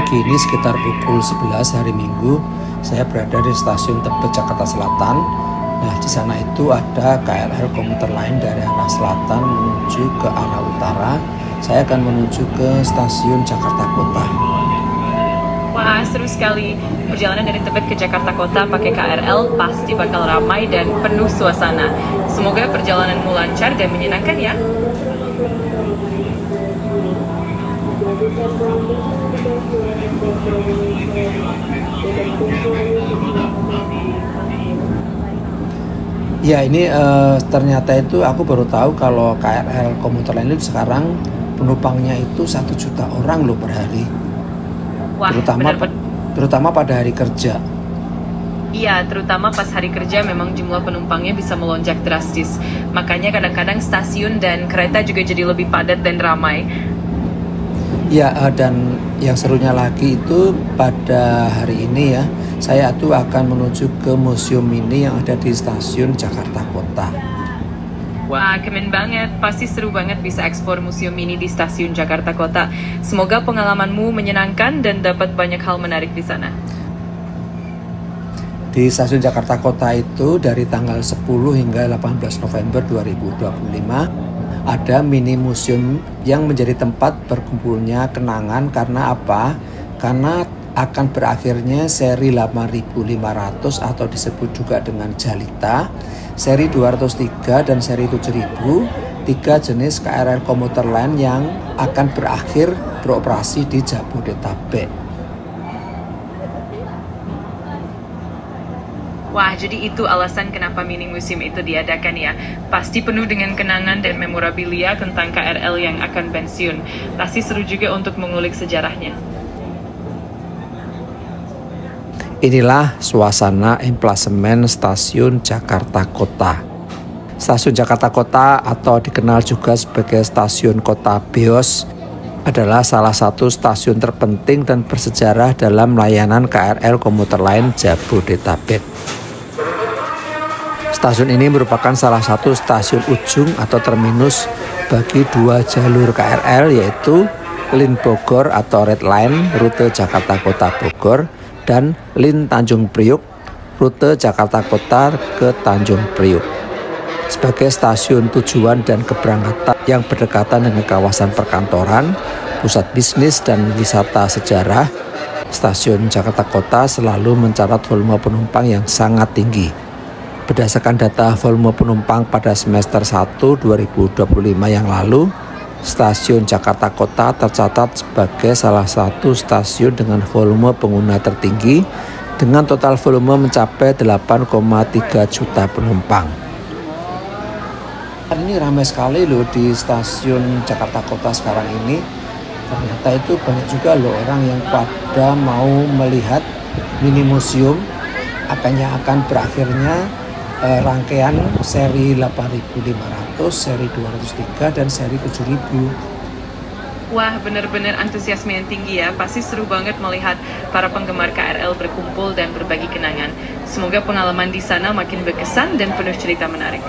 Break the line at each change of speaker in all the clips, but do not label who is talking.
Pagi ini sekitar pukul 11 hari Minggu, saya berada di stasiun Tebet, Jakarta Selatan. Nah, di sana itu ada KRL komuter lain dari arah selatan menuju ke arah utara. Saya akan menuju ke stasiun Jakarta Kota.
Wah, seru sekali. Perjalanan dari Tebet ke Jakarta Kota pakai KRL pasti bakal ramai dan penuh suasana. Semoga perjalananmu lancar dan menyenangkan ya.
Ya, ini ternyata itu aku baru tahu kalau KRL komuter lain itu sekarang penumpangnya itu 1 juta orang loh per hari.
Wah,
terutama pada hari kerja.
Iya, terutama pas hari kerja memang jumlah penumpangnya bisa melonjak drastis. Makanya kadang-kadang stasiun dan kereta juga jadi lebih padat dan ramai.
Ya, dan yang serunya lagi itu pada hari ini ya, saya tuh akan menuju ke Museum Mini yang ada di stasiun Jakarta Kota.
Wah, keren banget. Pasti seru banget bisa eksplor Museum Mini di stasiun Jakarta Kota. Semoga pengalamanmu menyenangkan dan dapat banyak hal menarik di sana.
Di stasiun Jakarta Kota itu dari tanggal 10 hingga 18 November 2025 ada mini museum yang menjadi tempat berkumpulnya kenangan. Karena apa? Karena akan berakhirnya seri 8500 atau disebut juga dengan Jalita, seri 203 dan seri 7000, 3 jenis KRL komuter lain yang akan berakhir beroperasi di Jabodetabek.
Wah, jadi itu alasan kenapa mini museum itu diadakan ya. Pasti penuh dengan kenangan dan memorabilia tentang KRL yang akan pensiun. Pasti seru juga untuk mengulik sejarahnya.
Inilah suasana emplasemen stasiun Jakarta Kota. Stasiun Jakarta Kota atau dikenal juga sebagai stasiun Kota Beos adalah salah satu stasiun terpenting dan bersejarah dalam layanan KRL komuter lain Jabodetabek. Stasiun ini merupakan salah satu stasiun ujung atau terminus bagi 2 jalur KRL, yaitu Lin Bogor atau Red Line rute Jakarta Kota Bogor dan Lin Tanjung Priuk rute Jakarta Kota ke Tanjung Priuk. Sebagai stasiun tujuan dan keberangkatan yang berdekatan dengan kawasan perkantoran, pusat bisnis dan wisata sejarah, stasiun Jakarta Kota selalu mencatat volume penumpang yang sangat tinggi. Berdasarkan data volume penumpang pada semester 1 2025 yang lalu, stasiun Jakarta Kota tercatat sebagai salah satu stasiun dengan volume pengguna tertinggi dengan total volume mencapai 8,3 juta penumpang. Ini ramai sekali loh di stasiun Jakarta Kota sekarang ini. Ternyata itu banyak juga loh orang yang pada mau melihat mini museum akan berakhirnya rangkaian seri 8500, seri 203 dan seri 7000.
Wah, benar-benar antusiasme yang tinggi ya. Pasti seru banget melihat para penggemar KRL berkumpul dan berbagi kenangan. Semoga pengalaman di sana makin berkesan dan penuh cerita menarik.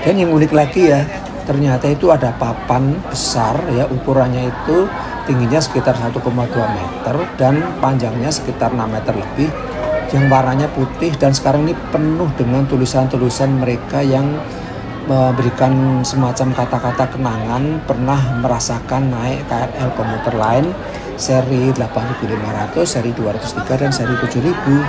Dan yang unik lagi ya, ternyata itu ada papan besar ya, ukurannya itu tingginya sekitar 1,2 meter dan panjangnya sekitar 6 meter lebih, yang warnanya putih, dan sekarang ini penuh dengan tulisan-tulisan mereka yang memberikan semacam kata-kata kenangan pernah merasakan naik KRL komuter lain seri 8500, seri 203 dan seri 7000.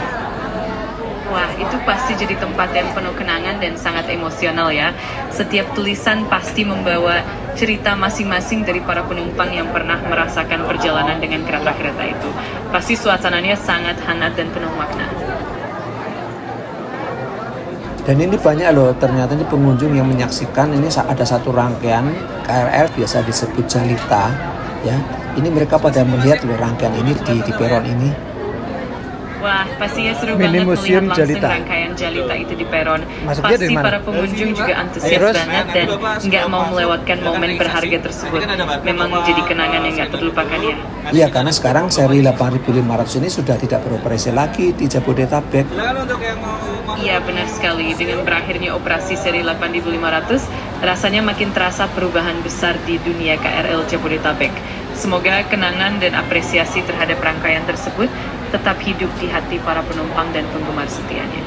Wah, itu pasti jadi tempat yang penuh kenangan dan sangat emosional ya. Setiap tulisan pasti membawa cerita masing-masing dari para penumpang yang pernah merasakan perjalanan dengan kereta-kereta itu. Pasti suasananya sangat hangat dan penuh makna.
Dan ini banyak loh, ternyata ini pengunjung yang menyaksikan. Ini ada satu rangkaian KRL biasa disebut Jalita ya. Ini mereka pada melihat loh rangkaian ini di peron ini.
Wah, pastinya seru banget melihat langsung rangkaian Jalita itu di peron. Pasti para pengunjung juga antusias banget dan nggak mau melewatkan momen berharga tersebut. Memang jadi kenangan yang nggak terlupakan ya.
Iya, karena sekarang seri 8500 ini sudah tidak beroperasi lagi di Jabodetabek.
Iya, benar sekali. Dengan berakhirnya operasi seri 8500, rasanya makin terasa perubahan besar di dunia KRL Jabodetabek. Semoga kenangan dan apresiasi terhadap rangkaian tersebut tetap hidup di hati para penumpang dan penggemar setianya.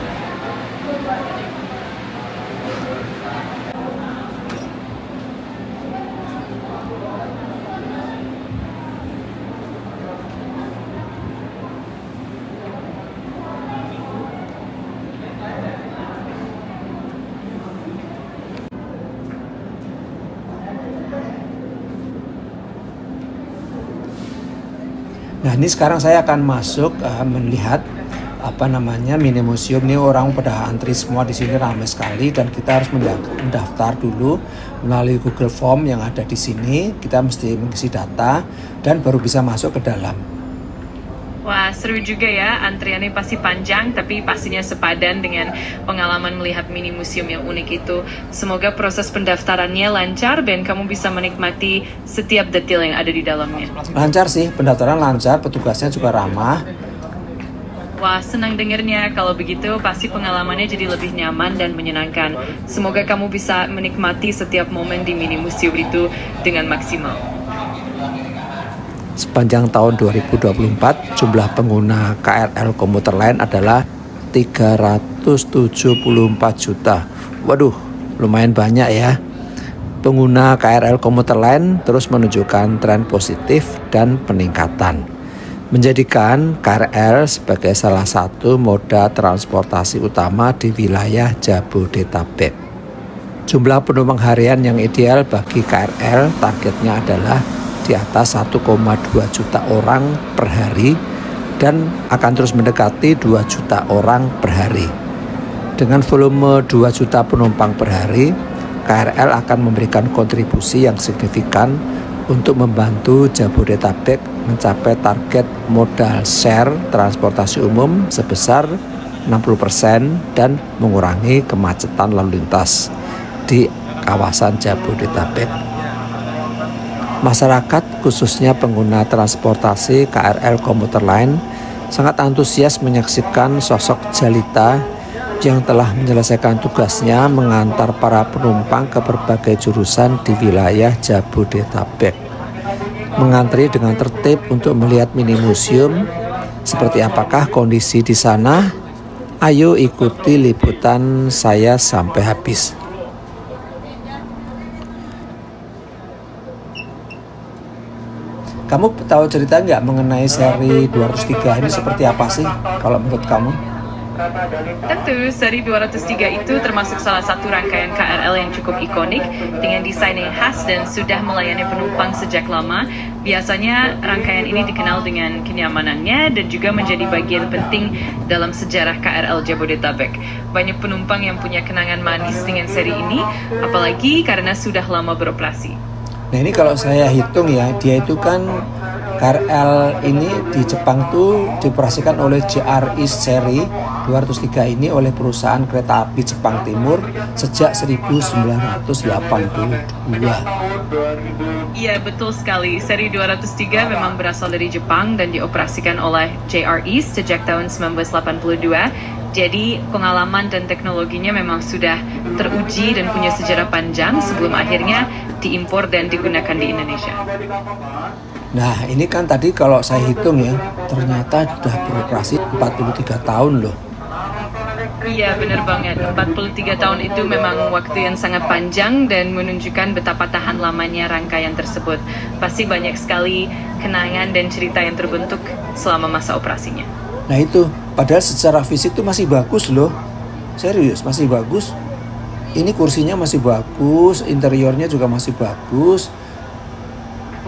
Nah, ini sekarang saya akan masuk melihat mini museum. Ini orang pada antri semua di sini, ramai sekali, dan kita harus mendaftar dulu melalui Google Form yang ada di sini. Kita mesti mengisi data dan baru bisa masuk ke dalam.
Wah, seru juga ya, antriannya pasti panjang tapi pastinya sepadan dengan pengalaman melihat mini museum yang unik itu. Semoga proses pendaftarannya lancar dan kamu bisa menikmati setiap detail yang ada di dalamnya.
Lancar sih, pendaftaran lancar, petugasnya juga ramah.
Wah, senang dengernya. Kalau begitu pasti pengalamannya jadi lebih nyaman dan menyenangkan. Semoga kamu bisa menikmati setiap momen di mini museum itu dengan maksimal.
Sepanjang tahun 2024, jumlah pengguna KRL komuter lain adalah 374 juta. Waduh, lumayan banyak ya. Pengguna KRL komuter lain terus menunjukkan tren positif dan peningkatan, menjadikan KRL sebagai salah satu moda transportasi utama di wilayah Jabodetabek. Jumlah penumpang harian yang ideal bagi KRL targetnya adalah di atas 1,2 juta orang per hari dan akan terus mendekati 2 juta orang per hari. Dengan volume 2 juta penumpang per hari, KRL akan memberikan kontribusi yang signifikan untuk membantu Jabodetabek mencapai target modal share transportasi umum sebesar 60% dan mengurangi kemacetan lalu lintas di kawasan Jabodetabek. Masyarakat, khususnya pengguna transportasi KRL komuter lain, sangat antusias menyaksikan sosok Jalita yang telah menyelesaikan tugasnya mengantar para penumpang ke berbagai jurusan di wilayah Jabodetabek. Mengantri dengan tertib untuk melihat mini museum. Seperti apakah kondisi di sana? Ayo ikuti liputan saya sampai habis. Kamu tahu cerita nggak mengenai seri 203 ini seperti apa sih kalau menurut kamu?
Tentu, seri 203 itu termasuk salah satu rangkaian KRL yang cukup ikonik dengan desain yang khas dan sudah melayani penumpang sejak lama. Biasanya rangkaian ini dikenal dengan kenyamanannya dan juga menjadi bagian penting dalam sejarah KRL Jabodetabek. Banyak penumpang yang punya kenangan manis dengan seri ini, apalagi karena sudah lama beroperasi.
Nah, ini kalau saya hitung ya, dia itu kan KRL ini di Jepang tuh dioperasikan oleh JR East seri 203 ini oleh perusahaan kereta api Jepang Timur sejak 1982.
Iya, betul sekali. Seri 203 memang berasal dari Jepang dan dioperasikan oleh JR East sejak tahun 1982. Jadi pengalaman dan teknologinya memang sudah teruji dan punya sejarah panjang sebelum akhirnya diimpor dan digunakan di Indonesia.
Nah, ini kan tadi kalau saya hitung ya, ternyata sudah beroperasi 43 tahun loh.
Iya, benar banget. 43 tahun itu memang waktu yang sangat panjang dan menunjukkan betapa tahan lamanya rangkaian tersebut. Pasti banyak sekali kenangan dan cerita yang terbentuk selama masa operasinya.
Nah itu, padahal secara fisik tuh masih bagus loh. Serius, masih bagus. Ini kursinya masih bagus, interiornya juga masih bagus.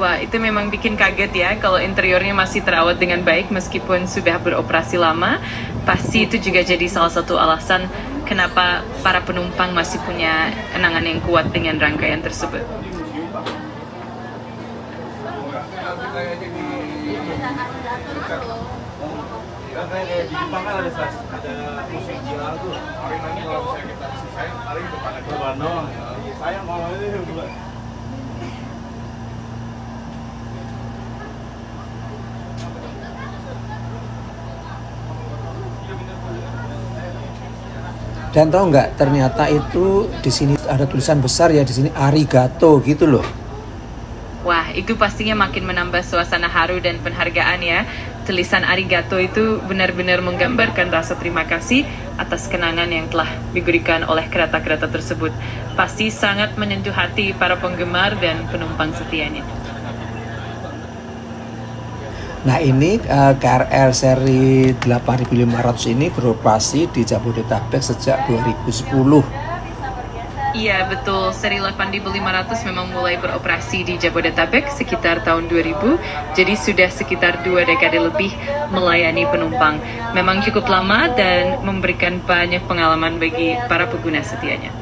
Wah, itu memang bikin kaget ya kalau interiornya masih terawat dengan baik meskipun sudah beroperasi lama. Pasti itu juga jadi salah satu alasan kenapa para penumpang masih punya kenangan yang kuat dengan rangkaian tersebut.
Kayak di Jepang kan ada musik jiwa tuh. Hari ini kalau misalnya kita selesai, hari depan aja. Bandung. Sayang kalau ini juga.
Dan tahu nggak, ternyata itu di sini ada tulisan besar ya, di sini arigato gitu loh.
Wah, itu pastinya makin menambah suasana haru dan penghargaan ya. Tulisan arigato itu benar-benar menggambarkan rasa terima kasih atas kenangan yang telah diberikan oleh kereta-kereta tersebut. Pasti sangat menyentuh hati para penggemar dan penumpang setianya.
Nah ini KRL seri 8500 ini beroperasi di Jabodetabek sejak 2010.
Iya betul, seri 8500 memang mulai beroperasi di Jabodetabek sekitar tahun 2000, jadi sudah sekitar 2 dekade lebih melayani penumpang. Memang cukup lama dan memberikan banyak pengalaman bagi para pengguna setianya.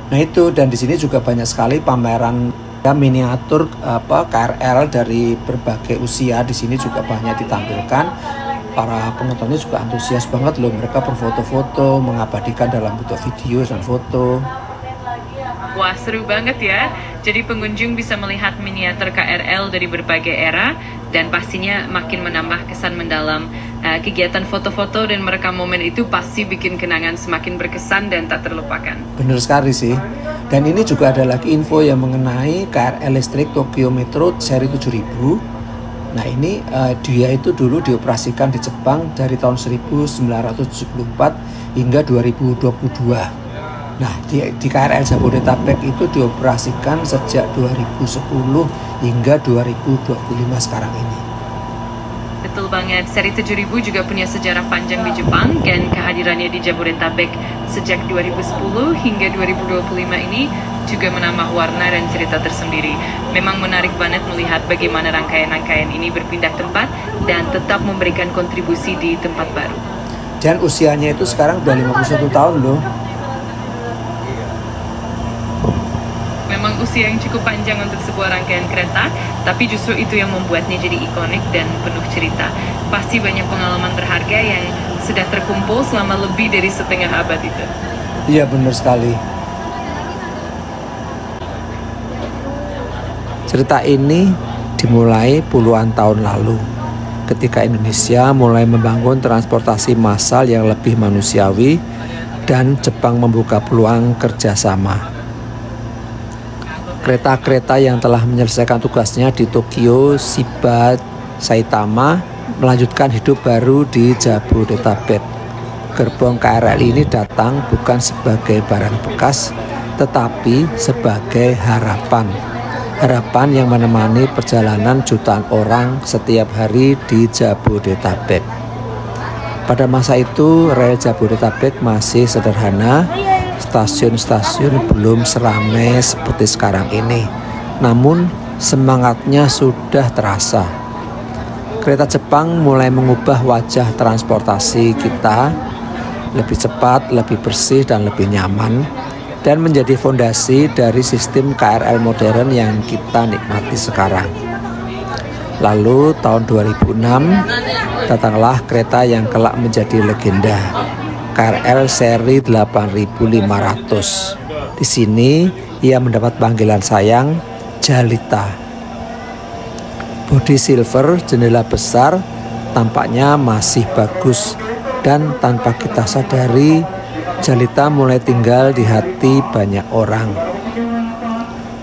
Nah itu, dan di sini juga banyak sekali pameran miniatur KRL dari berbagai usia. Di sini juga banyak ditampilkan. Para penontonnya juga antusias banget loh, mereka berfoto-foto, mengabadikan dalam bentuk video dan foto.
Wah seru banget ya, jadi pengunjung bisa melihat miniatur KRL dari berbagai era dan pastinya makin menambah kesan mendalam. Kegiatan foto-foto dan merekam momen itu pasti bikin kenangan semakin berkesan dan tak terlupakan.
Bener sekali sih. Dan ini juga ada lagi info yang mengenai KRL listrik Tokyo Metro seri 7000. Nah ini dia itu dulu dioperasikan di Jepang dari tahun 1974 hingga 2022. Nah, di KRL Jabodetabek itu dioperasikan sejak 2010 hingga 2025 sekarang ini.
Betul banget, seri 7000 juga punya sejarah panjang di Jepang dan kehadirannya di Jabodetabek sejak 2010 hingga 2025 ini juga menambah warna dan cerita tersendiri. Memang menarik banget melihat bagaimana rangkaian-rangkaian ini berpindah tempat dan tetap memberikan kontribusi di tempat baru.
Dan usianya itu sekarang udah 51 tahun loh.
Memang usia yang cukup panjang untuk sebuah rangkaian kereta, tapi justru itu yang membuatnya jadi ikonik dan penuh cerita. Pasti banyak pengalaman berharga yang sudah terkumpul selama lebih dari setengah abad itu.
Iya benar sekali. Cerita ini dimulai puluhan tahun lalu, ketika Indonesia mulai membangun transportasi massal yang lebih manusiawi dan Jepang membuka peluang kerjasama. Kereta-kereta yang telah menyelesaikan tugasnya di Tokyo, Shiba, Saitama melanjutkan hidup baru di Jabodetabek. Gerbong KRL ini datang bukan sebagai barang bekas, tetapi sebagai harapan. Harapan yang menemani perjalanan jutaan orang setiap hari di Jabodetabek. Pada masa itu, rel Jabodetabek masih sederhana. Stasiun-stasiun belum seramai seperti sekarang ini. Namun semangatnya sudah terasa. Kereta Jepang mulai mengubah wajah transportasi kita lebih cepat, lebih bersih dan lebih nyaman, dan menjadi fondasi dari sistem KRL modern yang kita nikmati sekarang. Lalu tahun 2006 datanglah kereta yang kelak menjadi legenda, KRL seri 8500. Di sini ia mendapat panggilan sayang Jalita. Bodi silver, jendela besar, tampaknya masih bagus, dan tanpa kita sadari Jalita mulai tinggal di hati banyak orang.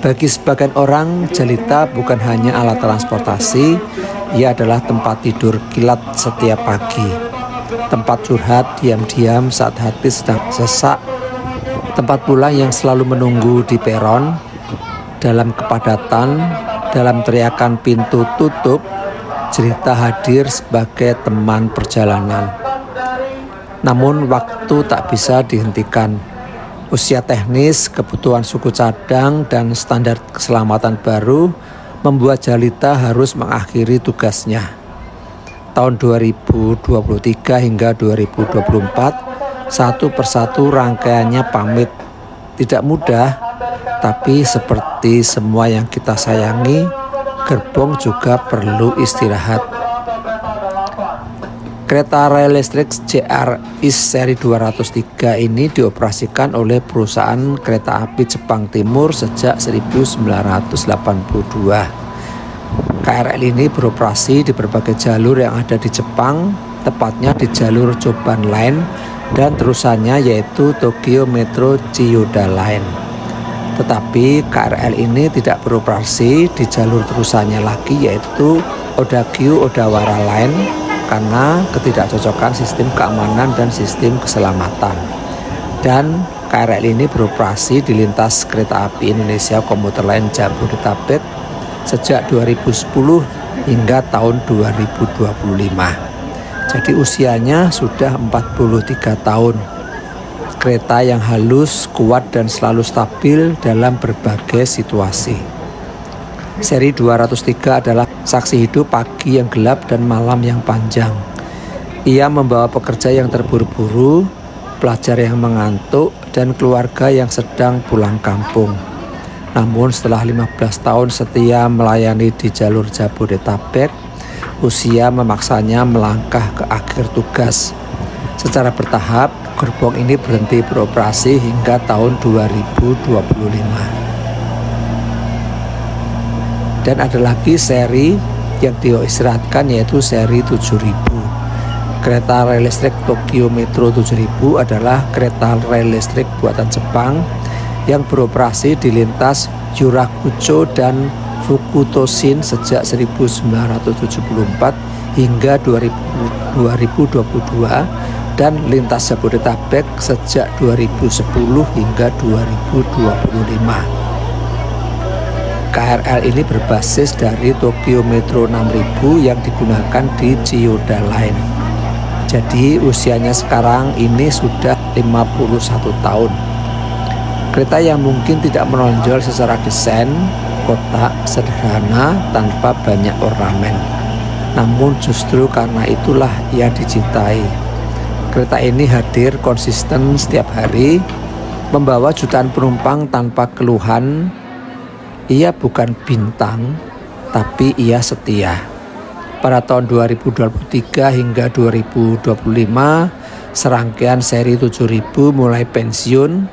Bagi sebagian orang, Jalita bukan hanya alat transportasi, ia adalah tempat tidur kilat setiap pagi. Tempat curhat diam-diam saat hati sedang sesak, tempat pula yang selalu menunggu di peron, dalam kepadatan, dalam teriakan pintu tutup, Jalita hadir sebagai teman perjalanan. Namun waktu tak bisa dihentikan. Usia teknis, kebutuhan suku cadang, dan standar keselamatan baru membuat Jalita harus mengakhiri tugasnya. Tahun 2023 hingga 2024, satu persatu rangkaiannya pamit. Tidak mudah, tapi seperti semua yang kita sayangi, gerbong juga perlu istirahat. Kereta rel listrik JR East seri 203 ini dioperasikan oleh perusahaan kereta api Jepang Timur sejak 1982. KRL ini beroperasi di berbagai jalur yang ada di Jepang, tepatnya di jalur Choban Line dan terusannya yaitu Tokyo Metro Chiyoda Line. Tetapi KRL ini tidak beroperasi di jalur terusannya lagi, yaitu Odagio-Odawara Line, karena ketidakcocokan sistem keamanan dan sistem keselamatan. Dan KRL ini beroperasi di lintas kereta api Indonesia Komuter Line Jabodetabek sejak 2010 hingga tahun 2025. Jadi usianya sudah 43 tahun. Kereta yang halus, kuat dan selalu stabil dalam berbagai situasi. Seri 203 adalah saksi hidup pagi yang gelap dan malam yang panjang. Ia membawa pekerja yang terburu-buru, pelajar yang mengantuk, dan keluarga yang sedang pulang kampung. Namun setelah 15 tahun setia melayani di jalur Jabodetabek, usia memaksanya melangkah ke akhir tugas. Secara bertahap, gerbong ini berhenti beroperasi hingga tahun 2025. Dan ada lagi seri yang diistirahatkan, yaitu seri 7000. Kereta rel listrik Tokyo Metro 7000 adalah kereta rel listrik buatan Jepang yang beroperasi di lintas Yurakucho dan Fukutoshin sejak 1974 hingga 2022 dan lintas Jabodetabek sejak 2010 hingga 2025. KRL ini berbasis dari Tokyo Metro 6000 yang digunakan di Chiyoda Line. Jadi usianya sekarang ini sudah 51 tahun. Kereta yang mungkin tidak menonjol secara desain, kotak, sederhana, tanpa banyak ornamen. Namun justru karena itulah ia dicintai. Kereta ini hadir konsisten setiap hari, membawa jutaan penumpang tanpa keluhan. Ia bukan bintang, tapi ia setia. Pada tahun 2023 hingga 2025, serangkaian seri 7000 mulai pensiun.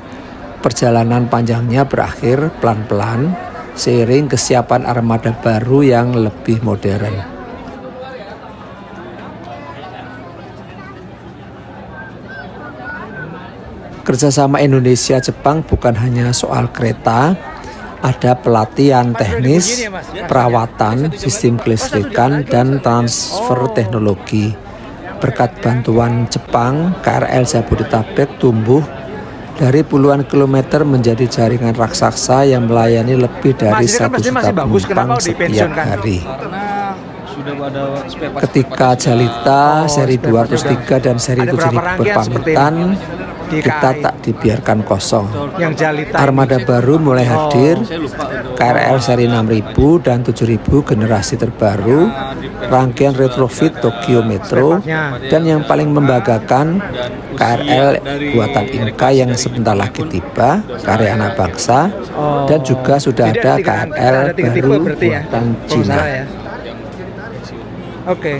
Perjalanan panjangnya berakhir pelan-pelan seiring kesiapan armada baru yang lebih modern. Kerjasama Indonesia-Jepang bukan hanya soal kereta, ada pelatihan teknis, perawatan, sistem kelistrikan, dan transfer teknologi. Berkat bantuan Jepang, KRL Jabodetabek tumbuh dari puluhan kilometer menjadi jaringan raksasa yang melayani lebih dari 1 juta penumpang setiap hari. Ketika Jalita, seri 203 dan seri 7000 berpamitan, kita tak dibiarkan kosong. Armada baru mulai hadir, KRL seri 6000 dan 7000 generasi terbaru, rangkaian retrofit Tokyo Metro, dan yang paling membanggakan KRL buatan Inka yang sebentar lagi tiba, karya anak bangsa, dan juga sudah ada KRL baru buatan Cina.
Oke.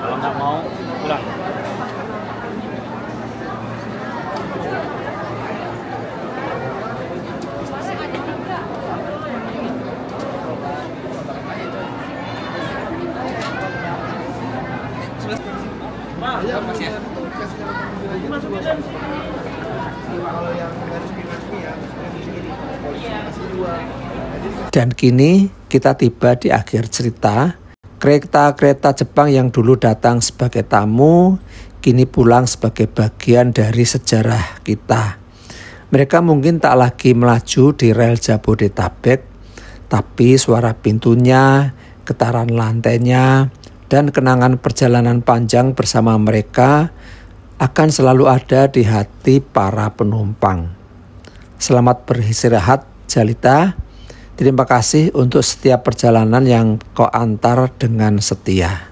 Kalau nggak mau pulang.
Dan kini kita tiba di akhir cerita. Kereta-kereta Jepang yang dulu datang sebagai tamu, kini pulang sebagai bagian dari sejarah kita. Mereka mungkin tak lagi melaju di rel Jabodetabek, tapi suara pintunya, getaran lantainya, dan kenangan perjalanan panjang bersama mereka akan selalu ada di hati para penumpang. Selamat beristirahat, Jalita. Terima kasih untuk setiap perjalanan yang kau antar dengan setia.